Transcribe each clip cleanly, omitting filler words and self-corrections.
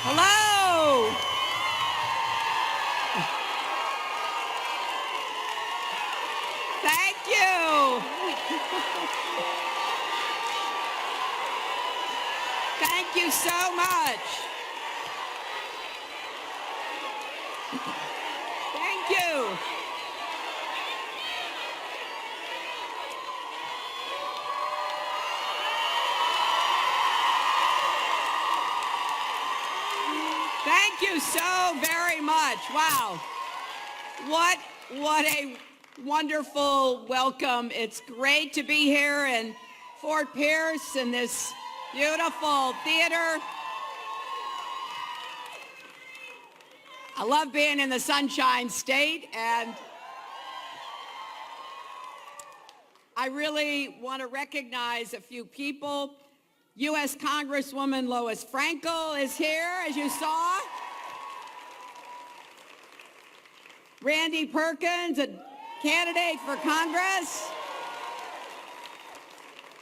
Hello. Thank you. Thank you so much. Thank you. Thank you so very much. Wow. What a wonderful welcome. It's great to be here in Fort Pierce in this beautiful theater. I love being in the Sunshine State, and I really want to recognize a few people. U.S. Congresswoman Lois Frankel is here, as you saw. Randy Perkins, a candidate for Congress.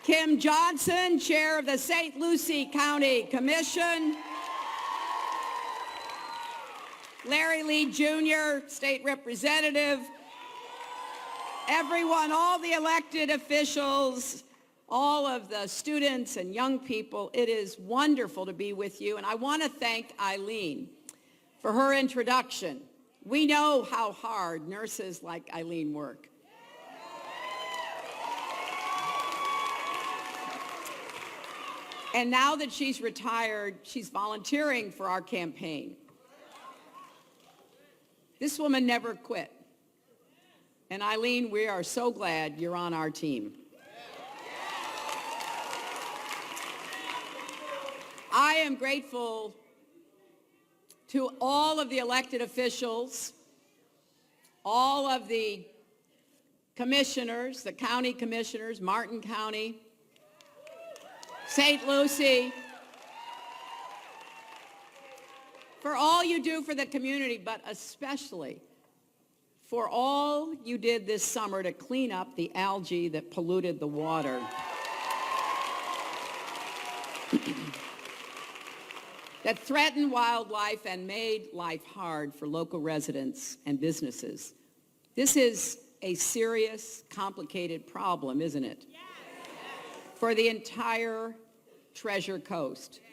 Kim Johnson, chair of the St. Lucie County Commission. Larry Lee Jr., state representative. Everyone, all the elected officials, all of the students and young people, it is wonderful to be with you. And I want to thank Eileen for her introduction. We know how hard nurses like Eileen work. And now that she's retired, she's volunteering for our campaign. This woman never quit. And Eileen, we are so glad you're on our team. I am grateful to all of the elected officials, all of the commissioners, the county commissioners, Martin County, St. Lucie, for all you do for the community, but especially for all you did this summer to clean up the algae that polluted the water. That threatened wildlife and made life hard for local residents and businesses. This is a serious, complicated problem, isn't it? Yes. For the entire Treasure Coast. Yes.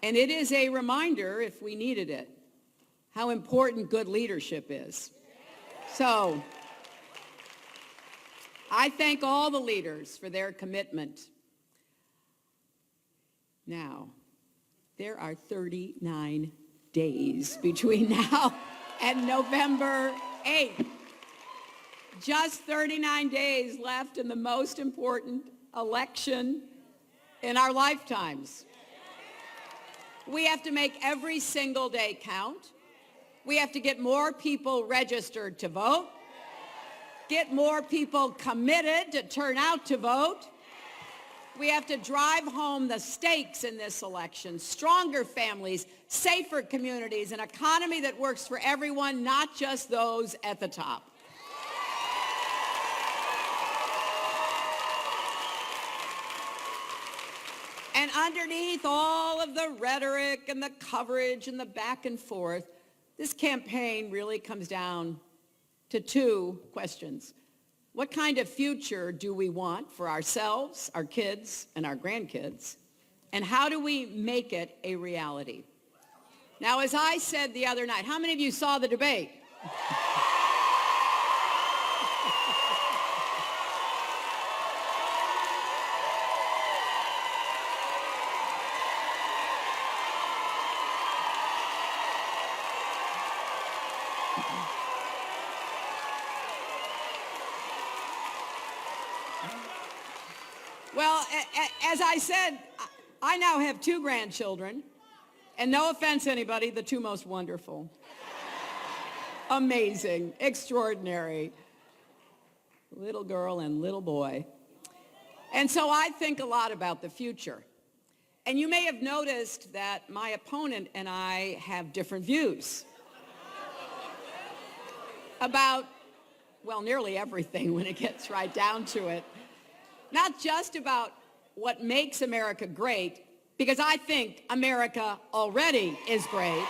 And it is a reminder, if we needed it, how important good leadership is. So, I thank all the leaders for their commitment. Now, there are 39 days between now and November 8th. Just 39 days left in the most important election in our lifetimes. We have to make every single day count. We have to get more people registered to vote, get more people committed to turn out to vote. We have to drive home the stakes in this election: stronger families, safer communities, an economy that works for everyone, not just those at the top. And underneath all of the rhetoric and the coverage and the back and forth, this campaign really comes down to two questions. What kind of future do we want for ourselves, our kids, and our grandkids? And how do we make it a reality? Now, as I said the other night, how many of you saw the debate? Well, as I said, I now have 2 grandchildren, and no offense anybody, the 2 most wonderful, amazing, extraordinary, little girl and little boy. And so I think a lot about the future. And you may have noticed that my opponent and I have different views about, well, nearly everything when it gets right down to it. Not just about what makes America great, because I think America already is great.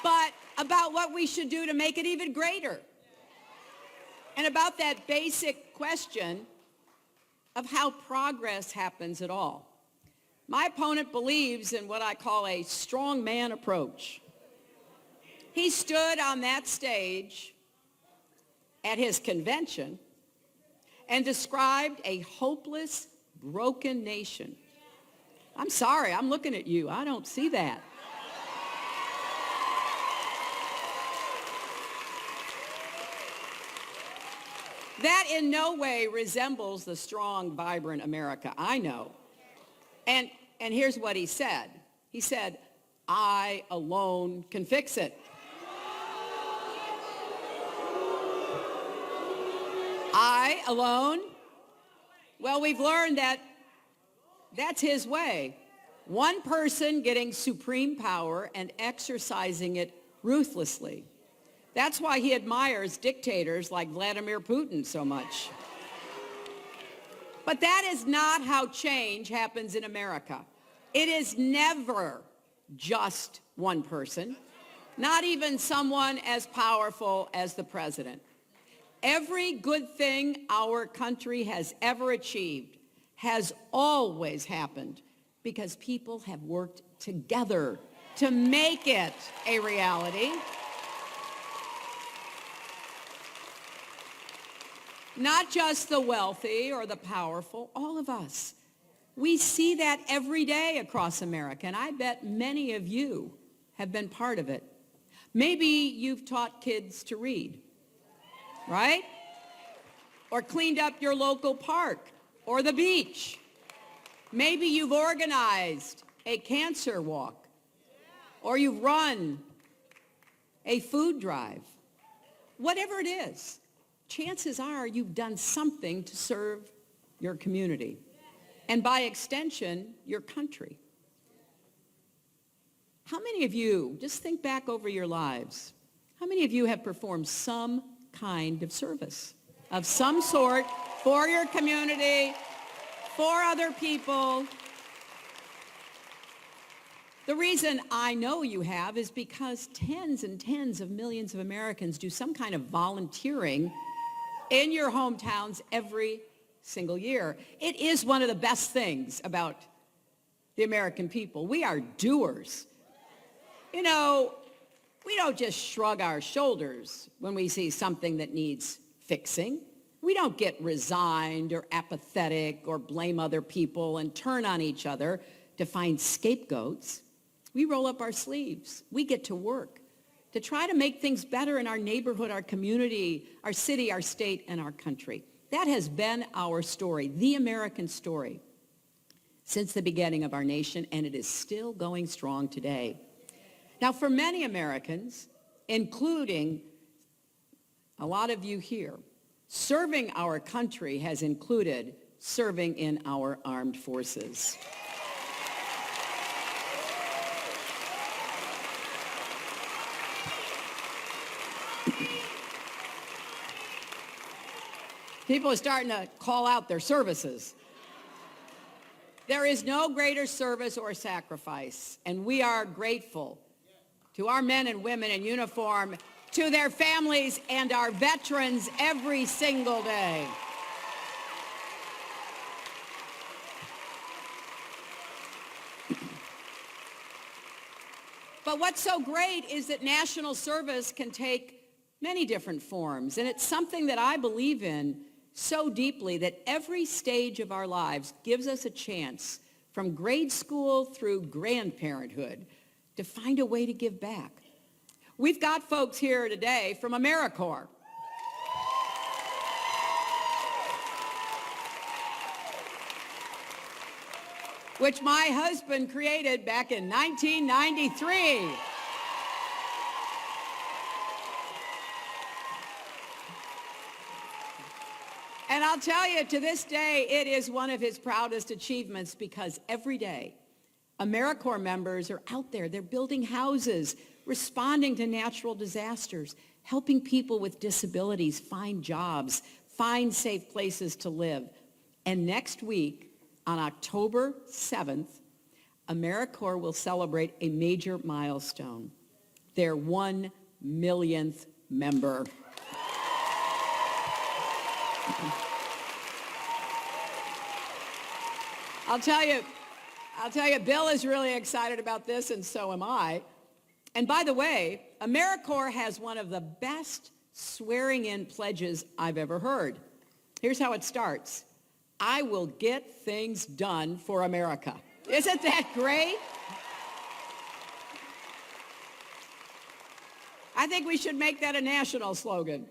But about what we should do to make it even greater. And about that basic question of how progress happens at all. My opponent believes in what I call a strong man approach. He stood on that stage at his convention and described a hopeless, broken nation. I'm sorry, I'm looking at you. I don't see that. That in no way resembles the strong, vibrant America I know. And here's what he said. He said, I alone can fix it. I alone? Well, we've learned that that's his way. One person getting supreme power and exercising it ruthlessly. That's why he admires dictators like Vladimir Putin so much. But that is not how change happens in America. It is never just one person, not even someone as powerful as the president. Every good thing our country has ever achieved has always happened because people have worked together to make it a reality. Not just the wealthy or the powerful, all of us. We see that every day across America, and I bet many of you have been part of it. Maybe you've taught kids to read, right? Or cleaned up your local park or the beach. Maybe you've organized a cancer walk, or you've run a food drive. Whatever it is, chances are you've done something to serve your community, and by extension, your country. How many of you, just think back over your lives, how many of you have performed some kind of service of some sort for your community, for other people? The reason I know you have is because tens and tens of millions of Americans do some kind of volunteering in your hometowns every single year. It is one of the best things about the American people. We are doers. You know, we don't just shrug our shoulders when we see something that needs fixing. We don't get resigned or apathetic or blame other people and turn on each other to find scapegoats. We roll up our sleeves. We get to work to try to make things better in our neighborhood, our community, our city, our state, and our country. That has been our story, the American story, since the beginning of our nation, and it is still going strong today. Now, for many Americans, including a lot of you here, serving our country has included serving in our armed forces. People are starting to call out their services. There is no greater service or sacrifice, and we are grateful to our men and women in uniform, to their families and our veterans every single day. But what's so great is that national service can take many different forms, and it's something that I believe in so deeply that every stage of our lives gives us a chance, from grade school through grandparenthood, to find a way to give back. We've got folks here today from AmeriCorps. Which my husband created back in 1993. And I'll tell you, to this day, it is one of his proudest achievements, because every day, AmeriCorps members are out there. They're building houses, responding to natural disasters, helping people with disabilities find jobs, find safe places to live. And next week, on October 7th, AmeriCorps will celebrate a major milestone, their 1 millionth member. I'll tell you, Bill is really excited about this, and so am I. And by the way, AmeriCorps has one of the best swearing-in pledges I've ever heard. Here's how it starts. I will get things done for America. Isn't that great? I think we should make that a national slogan.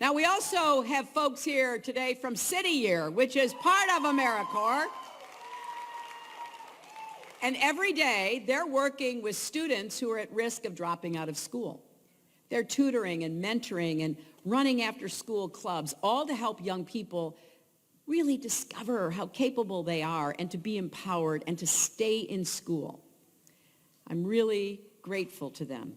Now, we also have folks here today from City Year, which is part of AmeriCorps. And every day, they're working with students who are at risk of dropping out of school. They're tutoring and mentoring and running after-school clubs, all to help young people really discover how capable they are and to be empowered and to stay in school. I'm really grateful to them.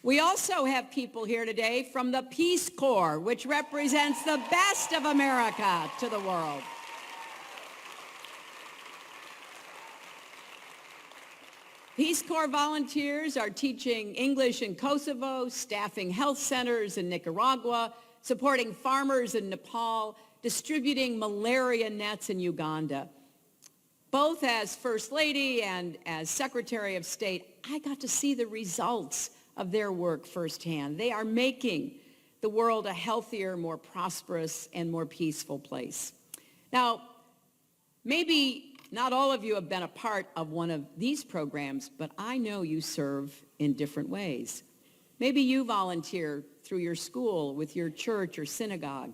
We also have people here today from the Peace Corps, which represents the best of America to the world. Peace Corps volunteers are teaching English in Kosovo, staffing health centers in Nicaragua, supporting farmers in Nepal, distributing malaria nets in Uganda. Both as First Lady and as Secretary of State, I got to see the results of their work firsthand. They are making the world a healthier, more prosperous, and more peaceful place. Now, maybe not all of you have been a part of one of these programs, but I know you serve in different ways. Maybe you volunteer through your school, with your church or synagogue.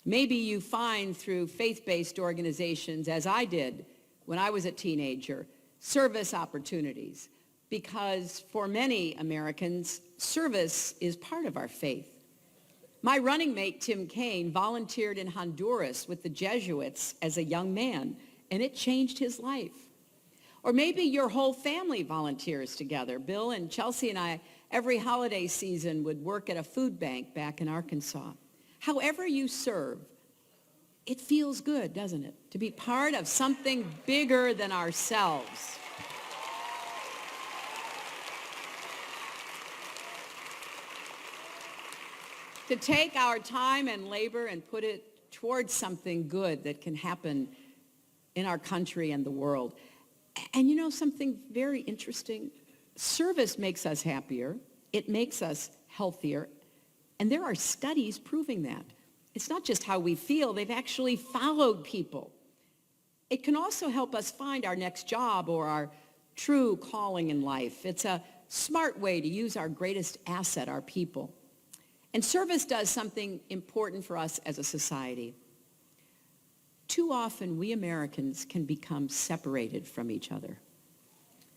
Maybe you find through faith-based organizations, as I did when I was a teenager, service opportunities. Because for many Americans, service is part of our faith. My running mate, Tim Kaine, volunteered in Honduras with the Jesuits as a young man, and it changed his life. Or maybe your whole family volunteers together. Bill and Chelsea and I, every holiday season, would work at a food bank back in Arkansas. However you serve, it feels good, doesn't it? To be part of something bigger than ourselves. To take our time and labor and put it towards something good that can happen in our country and the world. And you know something very interesting? Service makes us happier. It makes us healthier. And there are studies proving that. It's not just how we feel. They've actually followed people. It can also help us find our next job or our true calling in life. It's a smart way to use our greatest asset, our people. And service does something important for us as a society. Too often, we Americans can become separated from each other.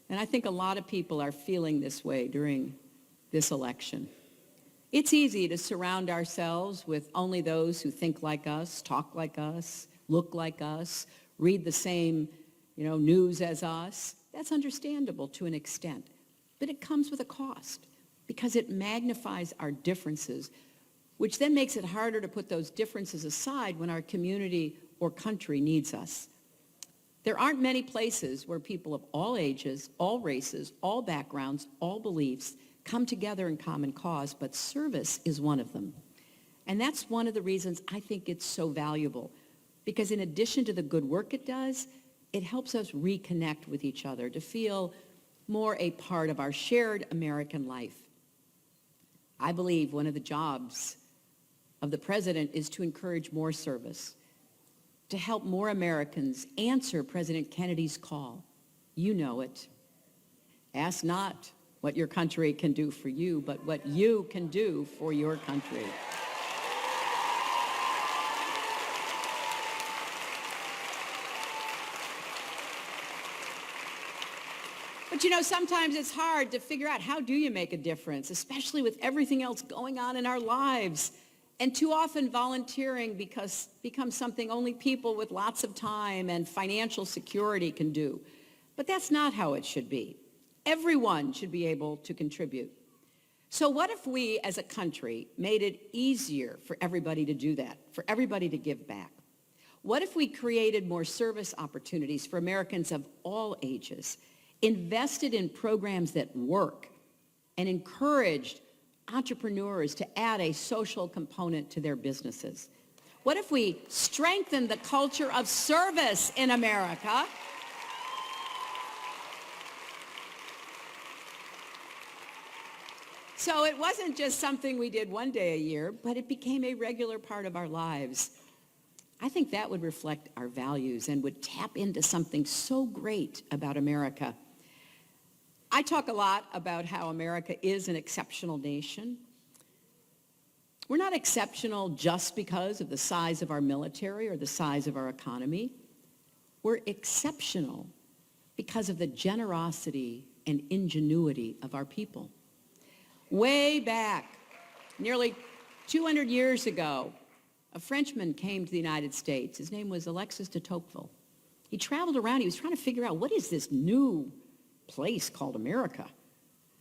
And I think a lot of people are feeling this way during this election. It's easy to surround ourselves with only those who think like us, talk like us, look like us, read the same, news as us. That's understandable to an extent. But it comes with a cost because it magnifies our differences, which then makes it harder to put those differences aside when our community or country needs us. There aren't many places where people of all ages, all races, all backgrounds, all beliefs come together in common cause, but service is one of them. And that's one of the reasons I think it's so valuable, because in addition to the good work it does, it helps us reconnect with each other, to feel more a part of our shared American life. I believe one of the jobs of the president is to encourage more service, to help more Americans answer President Kennedy's call. You know it. Ask not what your country can do for you, but what you can do for your country. But sometimes it's hard to figure out, how do you make a difference, especially with everything else going on in our lives? And too often volunteering becomes something only people with lots of time and financial security can do. But that's not how it should be. Everyone should be able to contribute. So what if we as a country made it easier for everybody to do that, for everybody to give back? What if we created more service opportunities for Americans of all ages, invested in programs that work, and encouraged entrepreneurs to add a social component to their businesses? What if we strengthened the culture of service in America? So it wasn't just something we did one day a year, but it became a regular part of our lives. I think that would reflect our values and would tap into something so great about America. I talk a lot about how America is an exceptional nation. We're not exceptional just because of the size of our military or the size of our economy. We're exceptional because of the generosity and ingenuity of our people. Way back, nearly 200 years ago, a Frenchman came to the United States. His name was Alexis de Tocqueville. He traveled around. He was trying to figure out, what is this new place called America?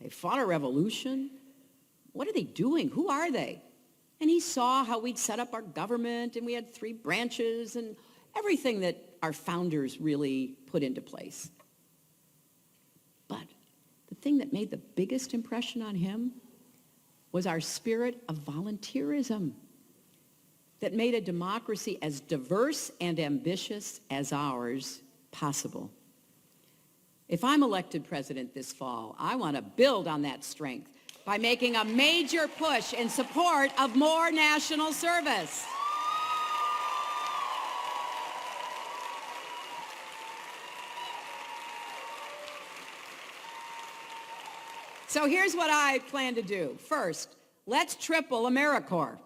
They fought a revolution. What are they doing? Who are they? And he saw how we'd set up our government, and we had 3 branches and everything that our founders really put into place. But the thing that made the biggest impression on him was our spirit of volunteerism that made a democracy as diverse and ambitious as ours possible. If I'm elected president this fall, I want to build on that strength by making a major push in support of more national service. So here's what I plan to do. First, let's triple AmeriCorps.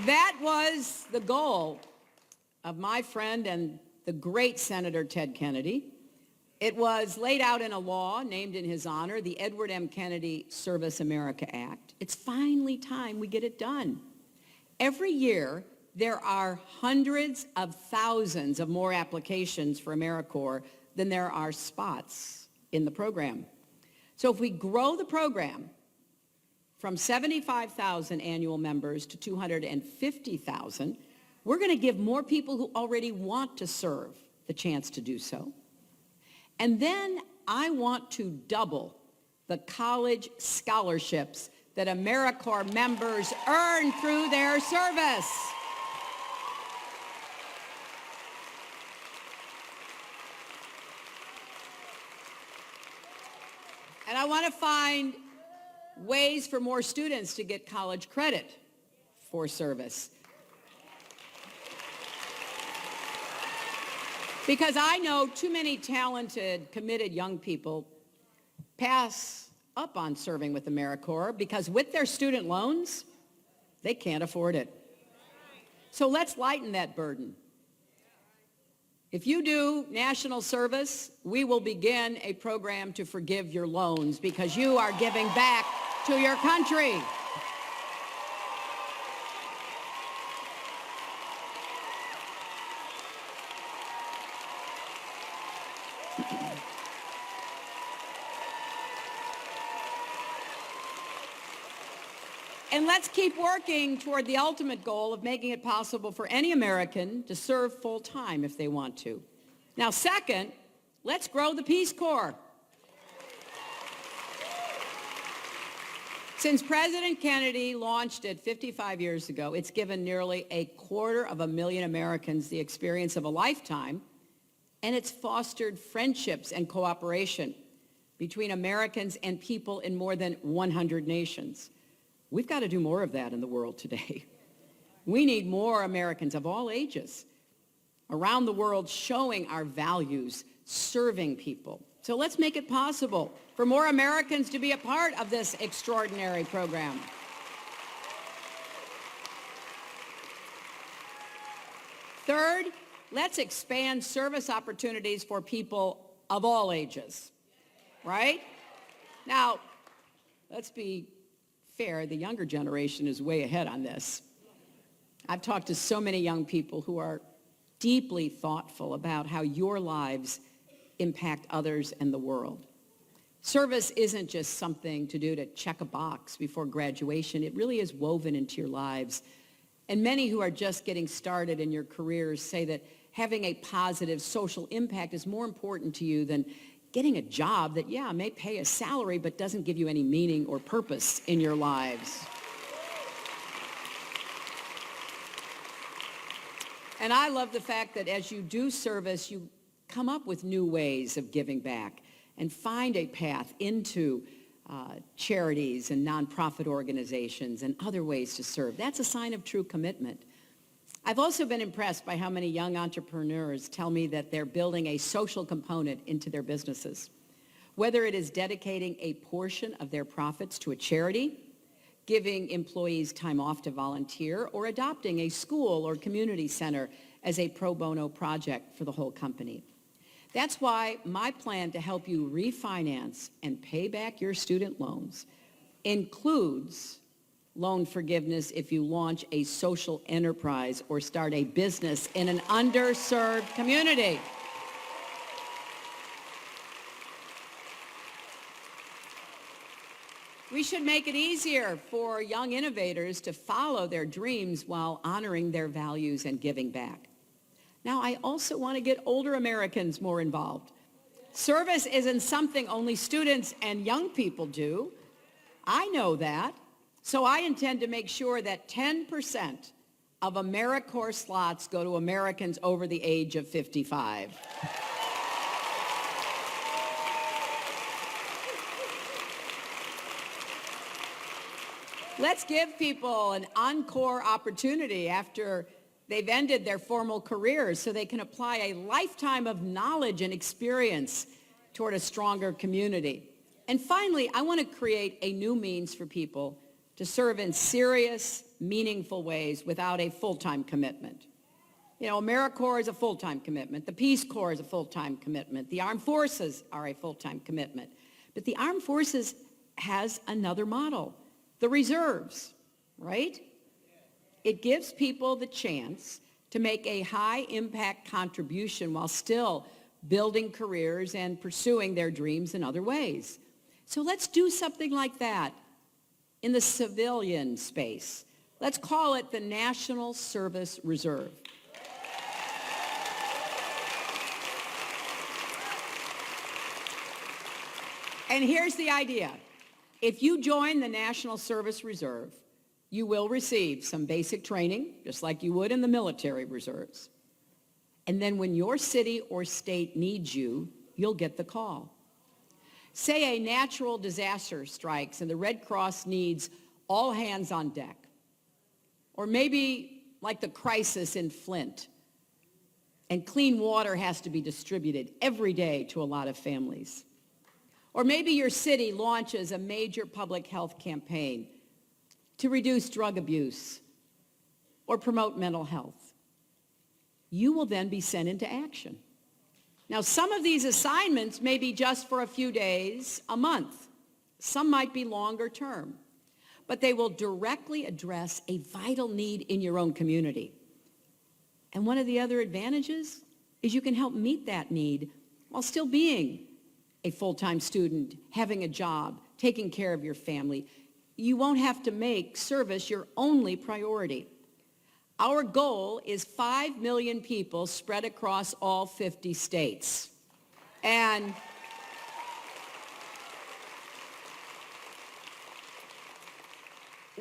That was the goal of my friend and the great Senator Ted Kennedy. It was laid out in a law named in his honor, the Edward M. Kennedy Service America Act. It's finally time we get it done. Every year, there are hundreds of thousands of more applications for AmeriCorps than there are spots in the program. So if we grow the program from 75,000 annual members to 250,000, we're going to give more people who already want to serve the chance to do so. And then I want to double the college scholarships that AmeriCorps members earn through their service. And I want to find ways for more students to get college credit for service. Because I know too many talented, committed young people pass up on serving with AmeriCorps because with their student loans, they can't afford it. So let's lighten that burden. If you do national service, we will begin a program to forgive your loans because you are giving back to your country. And let's keep working toward the ultimate goal of making it possible for any American to serve full-time if they want to. Now, second, let's grow the Peace Corps. Since President Kennedy launched it 55 years ago, it's given nearly 250,000 Americans the experience of a lifetime, and it's fostered friendships and cooperation between Americans and people in more than 100 nations. We've got to do more of that in the world today. We need more Americans of all ages around the world showing our values, serving people. So let's make it possible for more Americans to be a part of this extraordinary program. Third, let's expand service opportunities for people of all ages, right? Now, let's be fair, the younger generation is way ahead on this. I've talked to so many young people who are deeply thoughtful about how your lives impact others and the world. Service isn't just something to do to check a box before graduation. It really is woven into your lives. And many who are just getting started in your careers say that having a positive social impact is more important to you than getting a job that, yeah, may pay a salary but doesn't give you any meaning or purpose in your lives. And I love the fact that as you do service, you come up with new ways of giving back and find a path into charities and nonprofit organizations and other ways to serve. That's a sign of true commitment. I've also been impressed by how many young entrepreneurs tell me that they're building a social component into their businesses. Whether it is dedicating a portion of their profits to a charity, giving employees time off to volunteer, or adopting a school or community center as a pro bono project for the whole company. That's why my plan to help you refinance and pay back your student loans includes loan forgiveness if you launch a social enterprise or start a business in an underserved community. We should make it easier for young innovators to follow their dreams while honoring their values and giving back. Now, I also want to get older Americans more involved. Service isn't something only students and young people do. I know that. So I intend to make sure that 10% of AmeriCorps slots go to Americans over the age of 55. Let's give people an encore opportunity after they've ended their formal careers so they can apply a lifetime of knowledge and experience toward a stronger community. And finally, I want to create a new means for people to serve in serious, meaningful ways without a full-time commitment. You know, AmeriCorps is a full-time commitment. The Peace Corps is a full-time commitment. The Armed Forces are a full-time commitment. But the Armed Forces has another model, the reserves, right? It gives people the chance to make a high-impact contribution while still building careers and pursuing their dreams in other ways. So let's do something like that in the civilian space. Let's call it the National Service Reserve. And here's the idea. If you join the National Service Reserve, you will receive some basic training, just like you would in the military reserves. And then when your city or state needs you, you'll get the call. Say a natural disaster strikes and the Red Cross needs all hands on deck. Or maybe like the crisis in Flint, and clean water has to be distributed every day to a lot of families. Or maybe your city launches a major public health campaign to reduce drug abuse or promote mental health. You will then be sent into action. Now, some of these assignments may be just for a few days, a month. Some might be longer term, but they will directly address a vital need in your own community. And one of the other advantages is you can help meet that need while still being a full-time student, having a job, taking care of your family. You won't have to make service your only priority. Our goal is 5 million people spread across all 50 states. And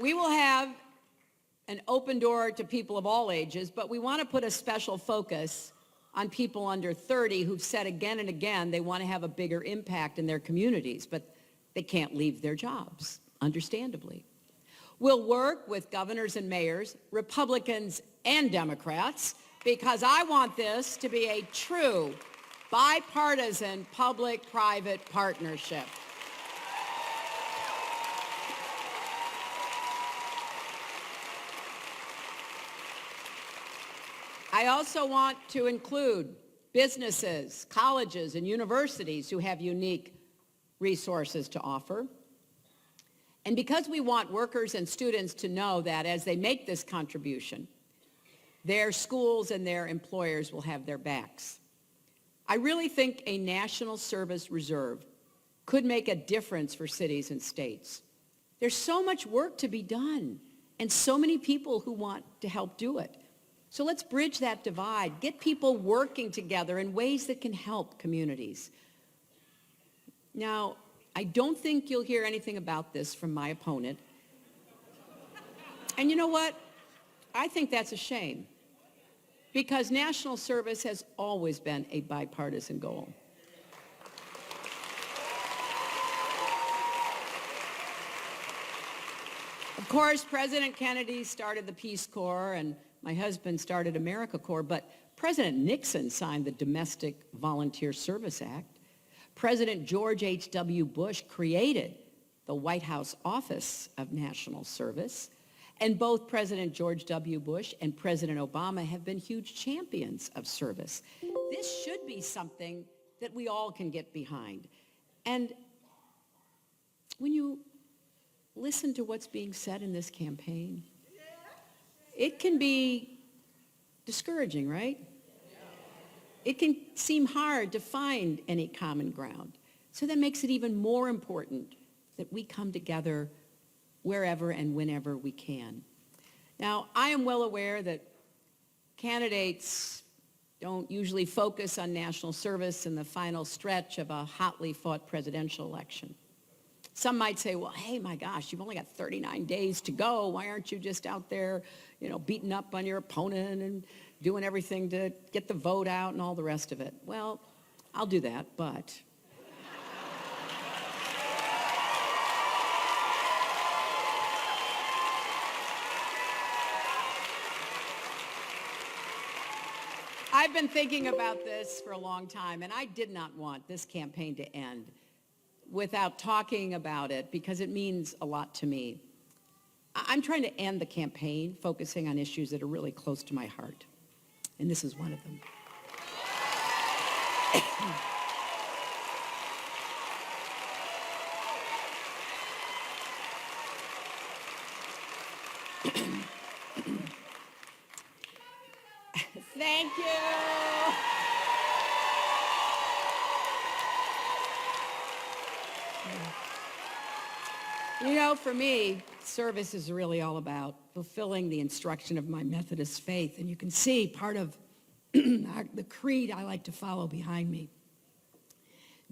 we will have an open door to people of all ages, but we want to put a special focus on people under 30 who've said again and again they want to have a bigger impact in their communities, but they can't leave their jobs, understandably. We'll work with governors and mayors, Republicans and Democrats, because I want this to be a true bipartisan public-private partnership. I also want to include businesses, colleges, and universities who have unique resources to offer. And because we want workers and students to know that as they make this contribution, their schools and their employers will have their backs. I really think a National Service Reserve could make a difference for cities and states. There's so much work to be done and so many people who want to help do it. So let's bridge that divide, get people working together in ways that can help communities. Now, I don't think you'll hear anything about this from my opponent. And you know what? I think that's a shame, because national service has always been a bipartisan goal. Of course, President Kennedy started the Peace Corps, and my husband started AmeriCorps, but President Nixon signed the Domestic Volunteer Service Act. President George H.W. Bush created the White House Office of National Service, and both President George W. Bush and President Obama have been huge champions of service. This should be something that we all can get behind. And when you listen to what's being said in this campaign, it can be discouraging, right? It can seem hard to find any common ground. So that makes it even more important that we come together wherever and whenever we can. Now, I am well aware that candidates don't usually focus on national service in the final stretch of a hotly fought presidential election. Some might say, well, hey, my gosh, you've only got 39 days to go. Why aren't you just out there, beating up on your opponent and doing everything to get the vote out and all the rest of it? Well, I'll do that, but I've been thinking about this for a long time, and I did not want this campaign to end without talking about it, because it means a lot to me. I'm trying to end the campaign focusing on issues that are really close to my heart, and this is one of them. Thank you. For me, service is really all about fulfilling the instruction of my Methodist faith. And you can see part of the creed I like to follow behind me.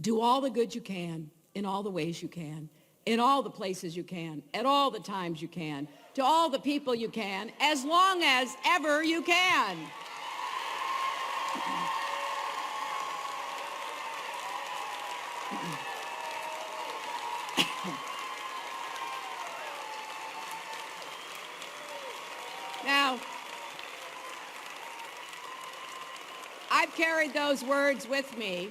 Do all the good you can, in all the ways you can, in all the places you can, at all the times you can, to all the people you can, as long as ever you can. Now, I've carried those words with me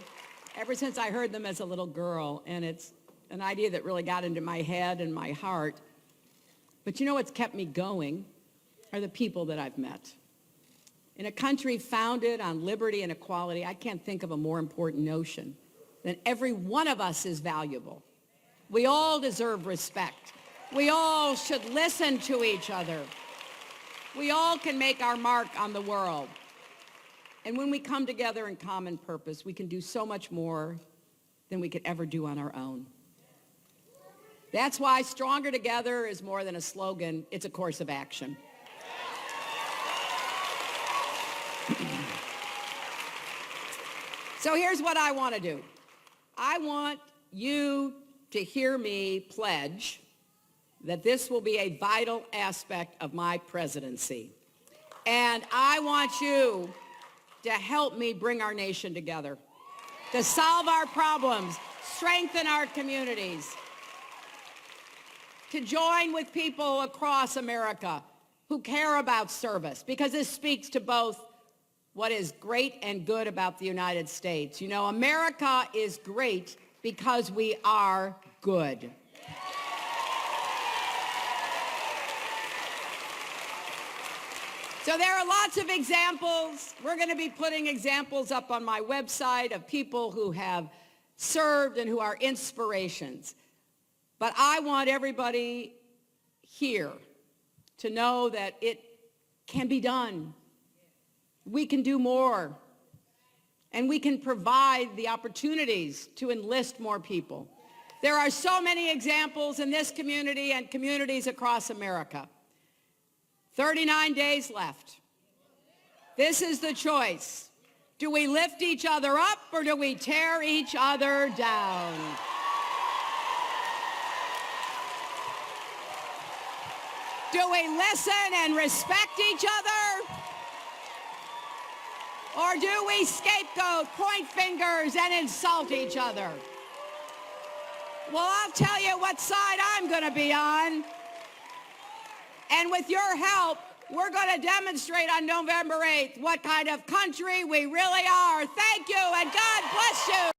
ever since I heard them as a little girl, and it's an idea that really got into my head and my heart. But what's kept me going are the people that I've met. In a country founded on liberty and equality, I can't think of a more important notion than every one of us is valuable. We all deserve respect. We all should listen to each other. We all can make our mark on the world. And when we come together in common purpose, we can do so much more than we could ever do on our own. That's why Stronger Together is more than a slogan, it's a course of action. So here's what I want to do. I want you to hear me pledge that this will be a vital aspect of my presidency. And I want you to help me bring our nation together, to solve our problems, strengthen our communities, to join with people across America who care about service, because this speaks to both what is great and good about the United States. America is great because we are good. So there are lots of examples. We're going to be putting examples up on my website of people who have served and who are inspirations. But I want everybody here to know that it can be done. We can do more. And we can provide the opportunities to enlist more people. There are so many examples in this community and communities across America. 39 days left. This is the choice. Do we lift each other up or do we tear each other down? Do we listen and respect each other? Or do we scapegoat, point fingers, and insult each other? Well, I'll tell you what side I'm going to be on. And with your help, we're going to demonstrate on November 8th what kind of country we really are. Thank you, and God bless you.